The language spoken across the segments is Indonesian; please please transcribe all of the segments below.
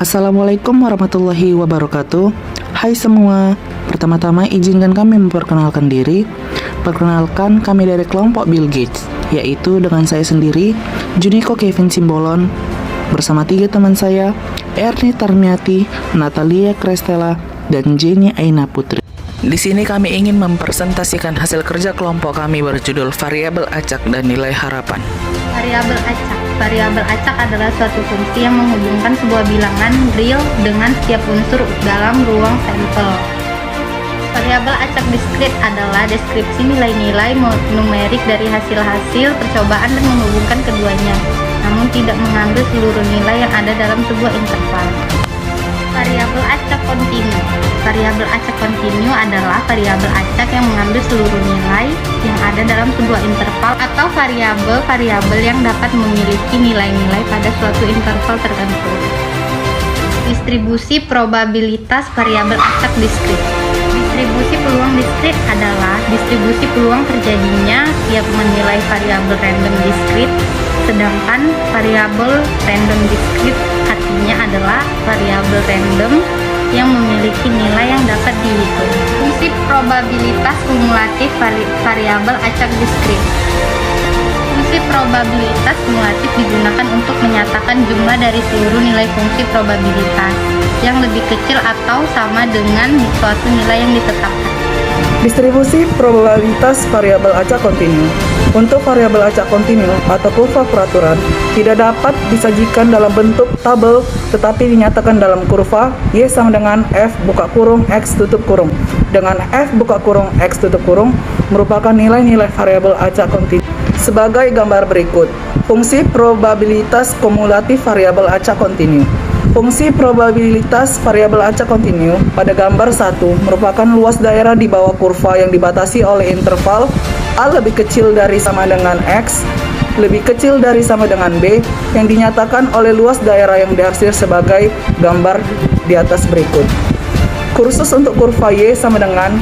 Assalamualaikum warahmatullahi wabarakatuh. Hai semua, pertama-tama izinkan kami memperkenalkan diri. Perkenalkan, kami dari kelompok Bill Gates, yaitu dengan saya sendiri, Juniko Kevin Simbolon, bersama 3 teman saya, Erni Tarmiati, Natalia Krestela, dan Jenny Aina Putri. Di sini kami ingin mempresentasikan hasil kerja kelompok kami berjudul variabel acak dan nilai harapan. Variabel acak. Variabel acak adalah suatu fungsi yang menghubungkan sebuah bilangan real dengan setiap unsur dalam ruang sampel. Variabel acak diskrit adalah deskripsi nilai-nilai numerik dari hasil-hasil percobaan dan menghubungkan keduanya, namun tidak mengambil seluruh nilai yang ada dalam sebuah interval. Variabel acak kontinu. Variabel acak kontinu adalah variabel acak yang mengambil seluruh nilai yang ada dalam sebuah interval atau variabel-variabel yang dapat memiliki nilai-nilai pada suatu interval tertentu. Distribusi probabilitas variabel acak diskrit. Distribusi peluang diskrit adalah distribusi peluang terjadinya tiap menilai variabel random diskrit, sedangkan variabel random diskrit artinya adalah variabel random yang memiliki nilai yang dapat dihitung. Fungsi probabilitas kumulatif variabel acak diskrit. Fungsi probabilitas kumulatif digunakan untuk menyatakan jumlah dari seluruh nilai fungsi probabilitas yang lebih kecil atau sama dengan suatu nilai yang ditetapkan. Distribusi probabilitas variabel acak kontinu. Untuk variabel acak kontinu atau kurva peraturan tidak dapat disajikan dalam bentuk tabel, tetapi dinyatakan dalam kurva Y sama dengan F buka kurung X tutup kurung, dengan F buka kurung X tutup kurung merupakan nilai-nilai variabel acak kontinu. Sebagai gambar berikut, fungsi probabilitas kumulatif variabel acak kontinu. Fungsi probabilitas variabel acak kontinu pada gambar 1 merupakan luas daerah di bawah kurva yang dibatasi oleh interval A lebih kecil dari sama dengan X, lebih kecil dari sama dengan B, yang dinyatakan oleh luas daerah yang diarsir sebagai gambar di atas berikut. Kursus untuk kurva Y sama dengan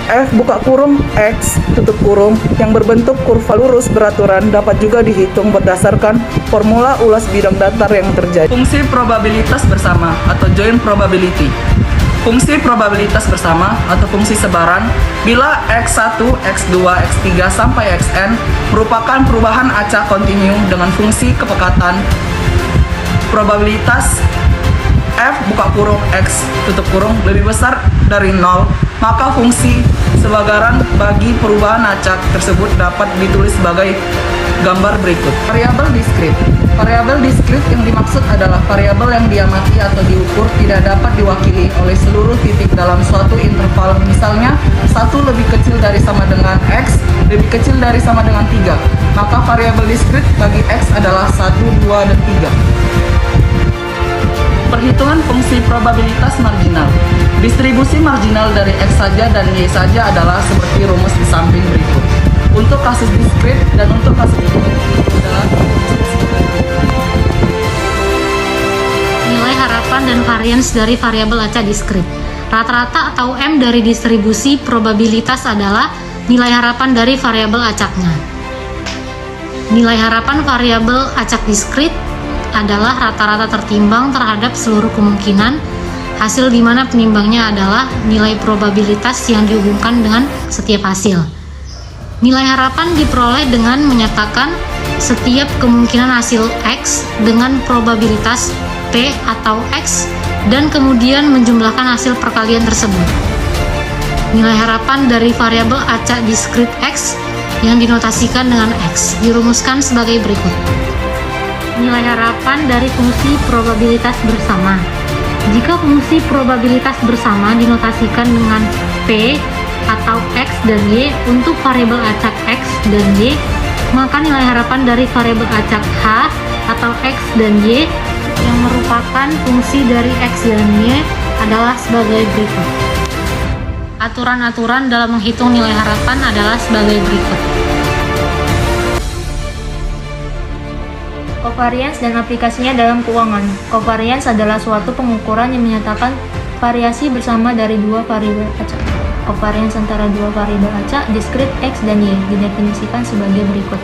F buka kurung X tutup kurung yang berbentuk kurva lurus beraturan dapat juga dihitung berdasarkan formula ulas bidang datar yang terjadi. Fungsi probabilitas bersama atau joint probability. Fungsi probabilitas bersama atau fungsi sebaran bila X1, X2, X3 sampai Xn merupakan perubahan acak kontinu dengan fungsi kepekatan probabilitas F buka kurung X tutup kurung lebih besar dari 0, maka fungsi sebaran bagi perubahan acak tersebut dapat ditulis sebagai gambar berikut. Variabel diskrit. Variabel diskrit yang dimaksud adalah variabel yang diamati atau diukur tidak dapat diwakili oleh seluruh titik dalam suatu interval. Misalnya, 1 lebih kecil dari sama dengan X, lebih kecil dari sama dengan 3. Maka variabel diskrit bagi X adalah 1, 2, dan 3. Perhitungan fungsi probabilitas marginal. Distribusi marginal dari X saja dan Y saja adalah seperti rumus di samping berikut. Untuk kasus diskrit dan untuk kasus adalah Nilai harapan dan varians dari variabel acak diskrit. Rata-rata atau M dari distribusi probabilitas adalah nilai harapan dari variabel acaknya. Nilai harapan variabel acak diskrit adalah rata-rata tertimbang terhadap seluruh kemungkinan, hasil di mana penimbangnya adalah nilai probabilitas yang dihubungkan dengan setiap hasil. Nilai harapan diperoleh dengan menyatakan setiap kemungkinan hasil X dengan probabilitas P atau X dan kemudian menjumlahkan hasil perkalian tersebut. Nilai harapan dari variabel acak diskrit X yang dinotasikan dengan X dirumuskan sebagai berikut. Nilai harapan dari fungsi probabilitas bersama. Jika fungsi probabilitas bersama dinotasikan dengan P atau X dan Y untuk variabel acak X dan Y, maka nilai harapan dari variabel acak H atau X dan Y yang merupakan fungsi dari X dan Y adalah sebagai berikut. Aturan-aturan dalam menghitung nilai harapan adalah sebagai berikut. Covariance dan aplikasinya dalam keuangan. Covariance adalah suatu pengukuran yang menyatakan variasi bersama dari dua variabel acak. Covariance antara dua variabel acak diskrit X dan Y didefinisikan sebagai berikut.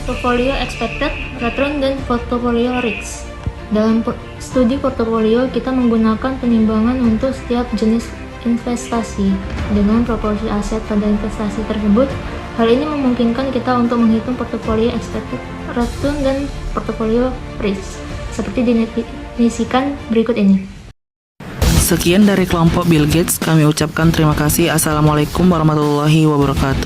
Portfolio expected return dan portfolio risk. Dalam studi portofolio, kita menggunakan penimbangan untuk setiap jenis investasi dengan proporsi aset pada investasi tersebut. Hal ini memungkinkan kita untuk menghitung portofolio expected return dan portofolio risk, seperti didefinisikan berikut ini. Sekian dari kelompok Bill Gates, kami ucapkan terima kasih. Assalamualaikum warahmatullahi wabarakatuh.